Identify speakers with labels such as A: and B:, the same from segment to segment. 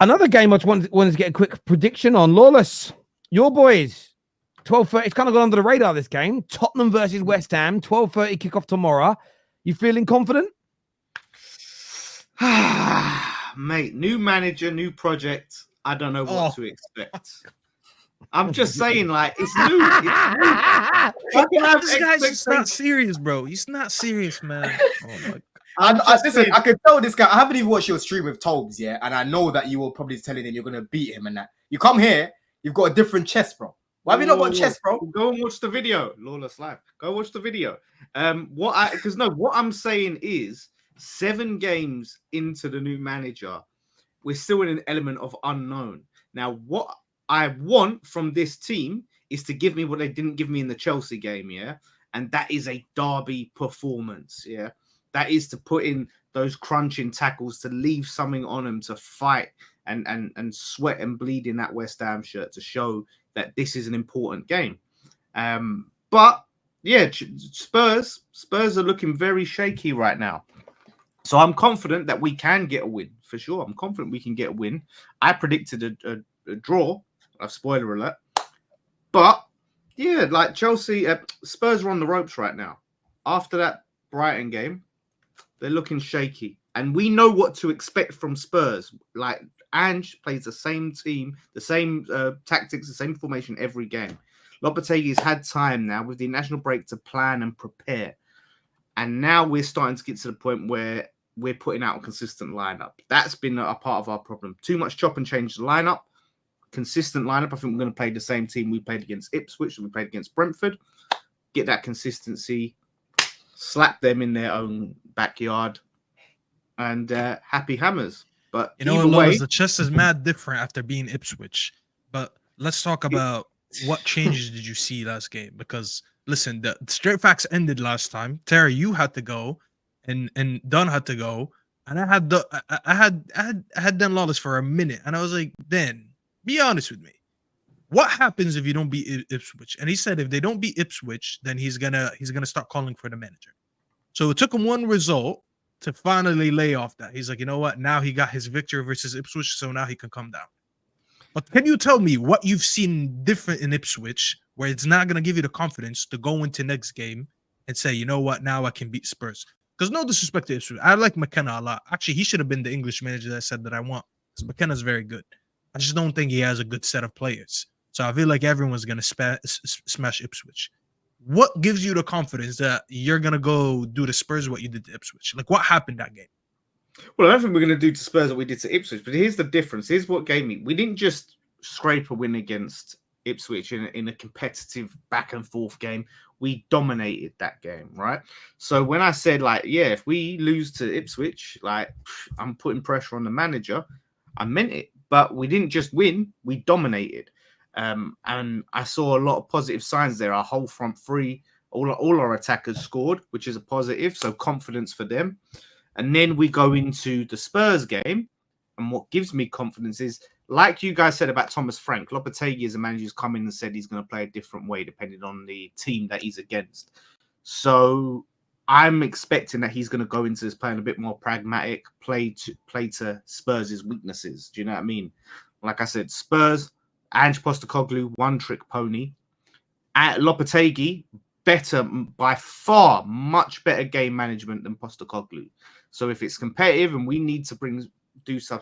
A: Another game I just wanted to get a quick prediction on. Lawless, your boys, 12:30. It's kind of gone under the radar, this game. Tottenham versus West Ham, 12:30 kickoff tomorrow. You feeling confident?
B: Mate, new manager, new project. I don't know what to expect. I'm just saying, like, it's new.
C: This guy's just not serious, bro. He's not serious, man. Oh my
D: Listen, I can tell this guy. I haven't even watched your stream with Tobes, yeah, and I know that you were probably telling him you're gonna beat him and that. You come here, you've got a different chest, bro. Why have you not got a chest, bro?
B: Go and watch the video, Lawless Live. Go watch the video. What I'm saying is 7 games into the new manager, we're still in an element of unknown. Now, what I want from this team is to give me what they didn't give me in the Chelsea game, yeah, and that is a derby performance, yeah. That is to put in those crunching tackles, to leave something on them, to fight and sweat and bleed in that West Ham shirt to show that this is an important game. But yeah, Spurs are looking very shaky right now. So I'm confident that we can get a win for sure. I'm confident we can get a win. I predicted a draw. A spoiler alert. But yeah, like Chelsea, Spurs are on the ropes right now. After that Brighton game, they're looking shaky. And we know what to expect from Spurs. Like, Ange plays the same team, the same tactics, the same formation every game. Lopetegui's had time now with the national break to plan and prepare. And now we're starting to get to the point where we're putting out a consistent lineup. That's been a part of our problem. Too much chop and change the lineup. Consistent lineup. I think we're going to play the same team we played against Ipswich and we played against Brentford. Get that consistency. Slap them in their own backyard. And happy hammers. But
C: you know what, the chest is mad different after being Ipswich. But let's talk about what changes did you see last game? Because listen, the straight facts ended last time. Terry, you had to go, and Don had to go, and I had done Lawless for a minute, and I was like, Dan, be honest with me. What happens if you don't beat Ipswich? And he said if they don't beat Ipswich, then he's gonna start calling for the manager. So it took him one result to finally lay off that. He's like, you know what? Now he got his victory versus Ipswich, so now he can come down. But can you tell me what you've seen different in Ipswich where it's not going to give you the confidence to go into next game and say, you know what? Now I can beat Spurs. Because no disrespect to Ipswich. I like McKenna a lot. Actually, he should have been the English manager that I said that I want. Because McKenna's very good. I just don't think he has a good set of players. So I feel like everyone's going to smash Ipswich. What gives you the confidence that you're going to go do to Spurs what you did to Ipswich? Like, what happened that game?
B: Well, I don't think we're going to do to Spurs what we did to Ipswich, but here's the difference. Here's what gave me. We didn't just scrape a win against Ipswich in a competitive back and forth game. We dominated that game, right? So when I said, like, yeah, if we lose to Ipswich, like, I'm putting pressure on the manager, I meant it. But we didn't just win, we dominated. And I saw a lot of positive signs there. Our whole front three, all our attackers scored, which is a positive. So confidence for them. And then we go into the Spurs game. And what gives me confidence is, like you guys said about Thomas Frank, Lopetegui as a manager has come in and said he's going to play a different way depending on the team that he's against. So I'm expecting that he's going to go into this playing a bit more pragmatic, play to Spurs' weaknesses. Do you know what I mean? Like I said, Spurs, Ange Postecoglou, one-trick pony. At Lopetegui, better, by far, much better game management than Postecoglou. So if it's competitive and we need to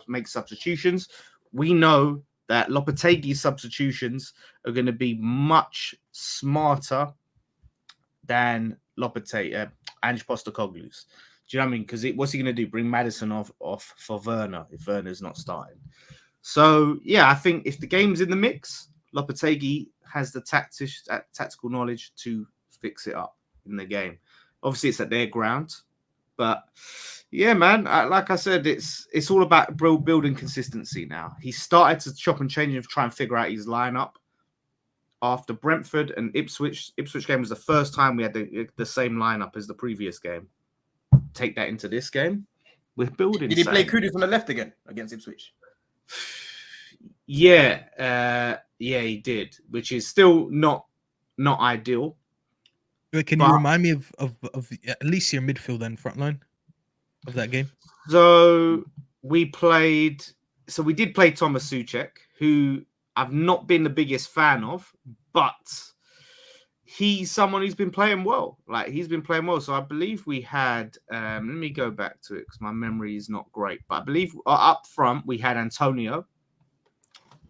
B: make substitutions, we know that Lopetegui's substitutions are going to be much smarter than Ange Postecoglou's. Do you know what I mean? Because what's he going to do? Bring Maddison off for Werner if Werner's not starting. So, yeah, I think if the game's in the mix, Lopetegui has the tactical knowledge to fix it up in the game. Obviously, it's at their ground. But, yeah, man, like I said, it's all about building consistency now. He started to chop and change and try and figure out his lineup. After Brentford and Ipswich game was the first time we had the same lineup as the previous game. Take that into this game. We're building.
D: Did he play Kudus on the left again against Ipswich?
B: Yeah, he did, which is still not ideal.
C: Can you remind me of at least your midfield and front line of that game?
B: So we played so we did play Thomas Souček, who I've not been the biggest fan of, but he's someone who's been playing well. Like, he's been playing well. So I believe we had, let me go back to it because my memory is not great. But I believe up front we had Antonio,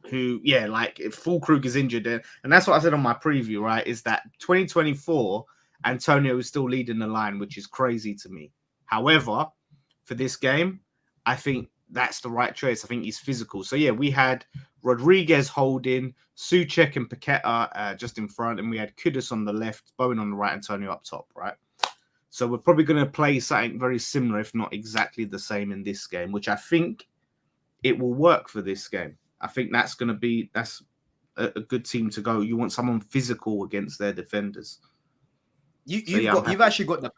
B: who, yeah, like if Fulkrug is injured, and that's what I said on my preview, right? Is that 2024, Antonio is still leading the line, which is crazy to me. However, for this game, I think that's the right choice. I think he's physical. So yeah, we had Rodriguez holding, Souček and Paqueta just in front, and we had Kudus on the left, Bowen on the right, Antonio up top, right? So we're probably going to play something very similar, if not exactly the same in this game, which I think it will work for this game. I think that's a good team to go. You want someone physical against their defenders.
D: You've actually got the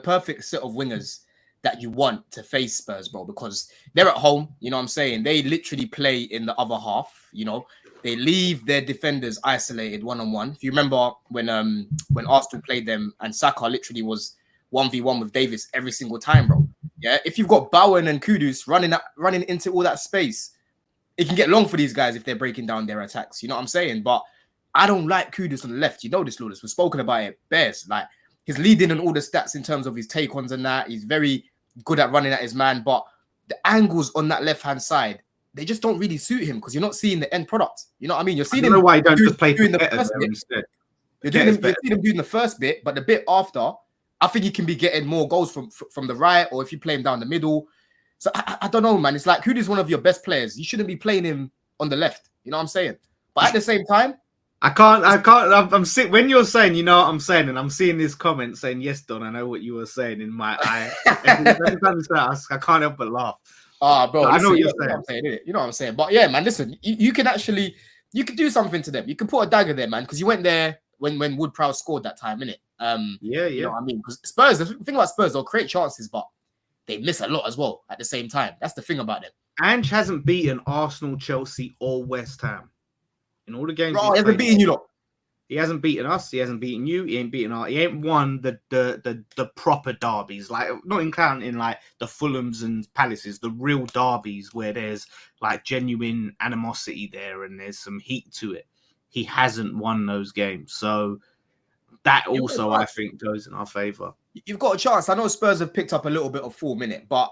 D: perfect set of wingers that you want to face Spurs, bro, because they're at home. You know what I'm saying? They literally play in the other half. You know, they leave their defenders isolated one-on-one. If you remember when Arsenal played them and Saka literally was 1v1 with Davis every single time, bro. Yeah, if you've got Bowen and Kudus running into all that space, it can get long for these guys if they're breaking down their attacks. You know what I'm saying? But I don't like Kudus on the left. You know this, Lawless. We've spoken about it. Bears, like, he's leading on all the stats in terms of his take-ons and that. He's very good at running at his man. But the angles on that left-hand side, they just don't really suit him because you're not seeing the end product. You know what I mean? You're seeing him
B: why you don't just play
D: doing the first bit.
B: Instead.
D: You're seeing him doing the first bit, but the bit after, I think he can be getting more goals from the right, or if you play him down the middle. So I don't know, man. It's like, Kudus is one of your best players. You shouldn't be playing him on the left. You know what I'm saying? But at the same time,
B: I can't. I'm when you're saying, you know what I'm saying, and I'm seeing this comment saying, "Yes, Don, I know what you were saying." In my eye, every time you say that, I can't help but laugh.
D: Bro,
B: I know what you're
D: saying. You know what I'm saying? But yeah, man, listen, you can do something to them. You can put a dagger there, man, because you went there when Wood-Prowse scored that time, innit?
B: Yeah.
D: You know what I mean? Because Spurs, the thing about Spurs, they'll create chances, but they miss a lot as well at the same time. That's the thing about them.
B: Ange hasn't beaten Arsenal, Chelsea, or West Ham in all the games.
D: Bro, he hasn't beaten you lot.
B: He hasn't beaten us. He hasn't beaten you. He ain't beaten us. He ain't won the proper derbies, like not in counting like the Fulhams and Palaces, the real derbies where there's like genuine animosity there and there's some heat to it. He hasn't won those games, so that also I think goes in our favour.
D: You've got a chance. I know Spurs have picked up a little bit of 4 minute, but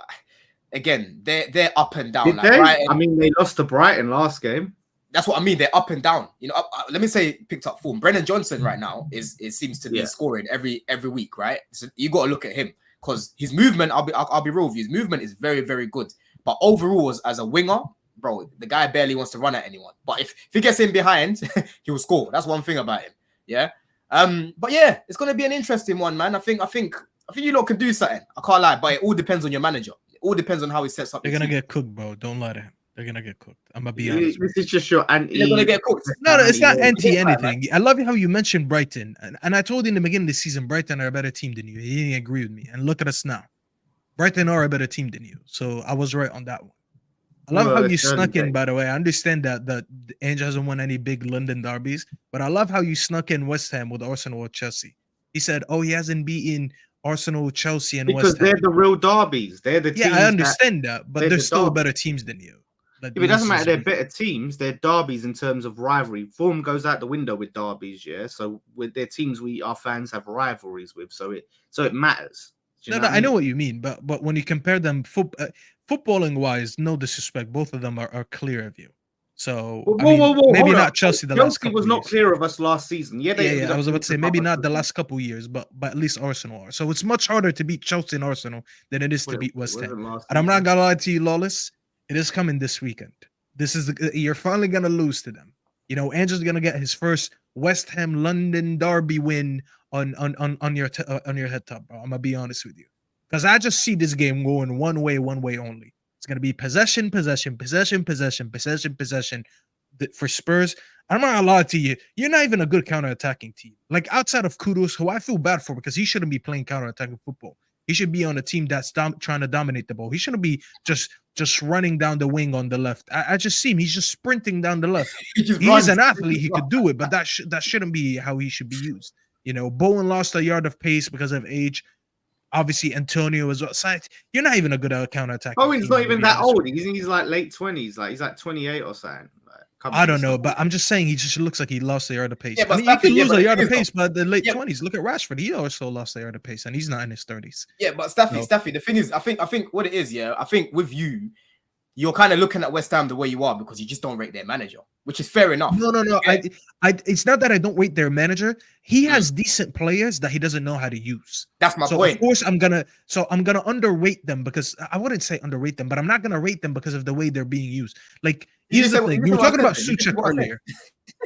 D: again, they're up and down.
B: Did they? I mean, they lost to Brighton last game.
D: That's what I mean. They're up and down. You know, let me say picked up form. Brennan Johnson right now seems to be scoring every week, right? So you got to look at him because his movement. I'll be real with you. His movement is very, very good. But overall, as a winger, bro, the guy barely wants to run at anyone. But if he gets in behind, he will score. That's one thing about him. Yeah. But yeah, it's gonna be an interesting one, man. I think you lot can do something. I can't lie, but it all depends on your manager. It all depends on how he sets up.
C: They're gonna get cooked, bro. Don't lie to him. They're gonna get cooked. I'm gonna be honest.
B: This is just your anti.
D: They're gonna get cooked.
C: No, it's not anti anything. I love how you mentioned Brighton, and I told you in the beginning of the season, Brighton are a better team than you. He didn't agree with me, and look at us now. Brighton are a better team than you, so I was right on that one. I love how you snuck in, by the way. I understand that Ange hasn't won any big London derbies, but I love how you snuck in West Ham with Arsenal or Chelsea. He said, oh, he hasn't beaten Arsenal, Chelsea, and West Ham.
B: Because they're the real derbies. They're the teams.
C: Yeah, I understand that, but they're still better teams than you.
B: If it doesn't matter, they're better teams. They're derbies in terms of rivalry. Form goes out the window with derbies, yeah. So with their teams, our fans have rivalries with. So it matters.
C: I know what you mean, but when you compare them footballing wise, no disrespect, both of them are clear of you. So maybe not Chelsea.
B: Chelsea was not clear of us last season. Yeah,
C: I was about to say maybe not the last couple of years, but at least Arsenal are. So it's much harder to beat Chelsea and Arsenal than it is to beat West Ham. And I'm not gonna lie to you, Lawless. It is coming this weekend. You're finally gonna lose to them. You know, Angel's gonna get his first West Ham London derby win on your head top, bro. I'm gonna be honest with you, because I just see this game going one way only. It's gonna be possession for Spurs. I'm not gonna lie to you. You're not even a good counter-attacking team. Like outside of Kudus, who I feel bad for because he shouldn't be playing counter-attacking football. He should be on a team that's trying to dominate the ball. He shouldn't be just running down the wing on the left. I just see him. He's just sprinting down the left. He's an athlete. He could do it, but that shouldn't be how he should be used. You know, Bowen lost a yard of pace because of age. Obviously, Antonio as well. So you're not even a good counter attack.
B: Owen's not even that old. He's like late 20s. Like he's like 28 or something.
C: I don't know, but I'm just saying he just looks like he lost a yard of pace.
D: Yeah,
C: I mean,
D: Staffy,
C: you can lose a yard of
D: though,
C: pace, but the late 20s. Look at Rashford; he also lost a yard of pace, and he's not in his 30s.
D: Yeah, but Staffy. The thing is, I think what it is. Yeah, I think with you, you're kind of looking at West Ham the way you are because you just don't rate their manager, which is fair enough.
C: No.
D: Yeah.
C: It's not that I don't rate their manager. He has decent players that he doesn't know how to use.
D: That's my point.
C: Of course, I'm gonna underrate them because I wouldn't say underrate them, but I'm not gonna rate them because of the way they're being used. Like, here's the thing: you were talking about Suchek earlier.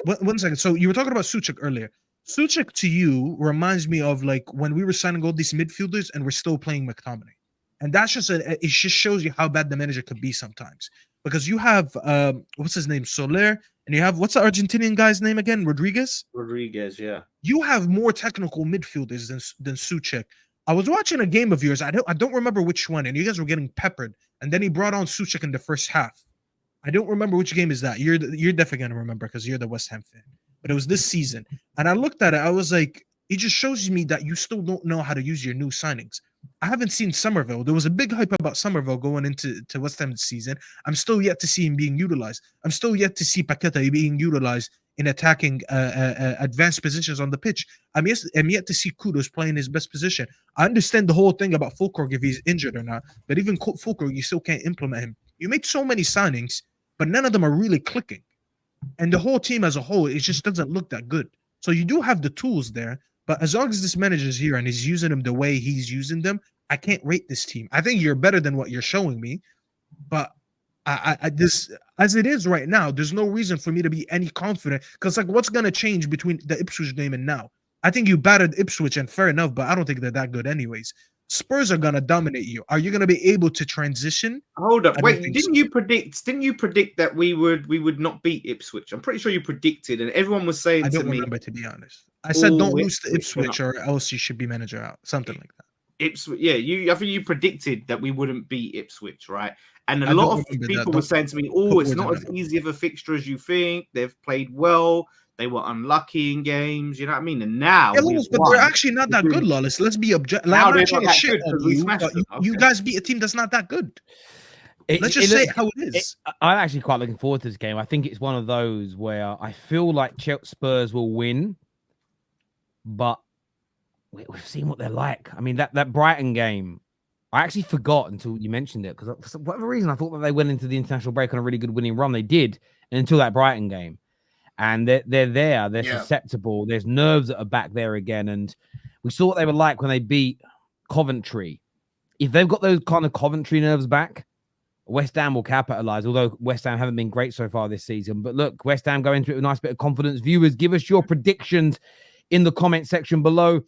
C: One second. So you were talking about Suchek earlier. Suchek to you reminds me of like when we were signing all these midfielders and we're still playing McTominay. And that's just it just shows you how bad the manager could be sometimes. Because you have what's his name? Soler, and you have what's the Argentinian guy's name again? Rodriguez, yeah. You have more technical midfielders than Suchek. I was watching a game of yours. I don't remember which one, and you guys were getting peppered. And then he brought on Suchek in the first half. I don't remember which game is that. You're definitely gonna remember because you're the West Ham fan. But it was this season. And I looked at it, I was like, it just shows me that you still don't know how to use your new signings. I haven't seen Somerville. There was a big hype about Somerville going into West Ham this season. I'm still yet to see him being utilized. I'm still yet to see Paqueta being utilized in attacking advanced positions on the pitch. I'm yet to see Kudos playing his best position. I understand the whole thing about Fulkrug if he's injured or not, but even Fulkrug, you still can't implement him. You made so many signings, but none of them are really clicking. And the whole team as a whole, it just doesn't look that good. So you do have the tools there, but as long as this manager is here and he's using them the way he's using them, I can't rate this team. I think you're better than what you're showing me, but this as it is right now, there's no reason for me to be any confident because like what's gonna change between the Ipswich game and now? I think you battered Ipswich and fair enough, but I don't think they're that good anyways. Spurs are gonna dominate you. Are you gonna be able to transition?
B: Hold up, wait! Didn't you predict that we would not beat Ipswich? I'm pretty sure you predicted, and everyone was saying
C: I don't remember, to be honest. I said don't lose to Ipswich, or else you should be manager out, something like that.
B: Ipswich, yeah. I think you predicted that we wouldn't beat Ipswich, right? And a lot of people were saying to me, "Oh, it's not as easy of a fixture as you think. They've played well. They were unlucky in games, you know what I mean?" And now,
C: but they're actually not that good, Lawless. Let's be objective. Like, I'm not trying to shit on you, but you guys beat a team that's not that good. Let's just say it how it is.
A: I'm actually quite looking forward to this game. I think it's one of those where I feel like Spurs will win, but we've seen what they're like. I mean, that Brighton game, I actually forgot until you mentioned it because for whatever reason I thought that they went into the international break on a really good winning run. They did, and until that Brighton game. And they're there. They're susceptible. There's nerves that are back there again. And we saw what they were like when they beat Coventry. If they've got those kind of Coventry nerves back, West Ham will capitalize, although West Ham haven't been great so far this season. But look, West Ham go into it with a nice bit of confidence. Viewers, give us your predictions in the comment section below.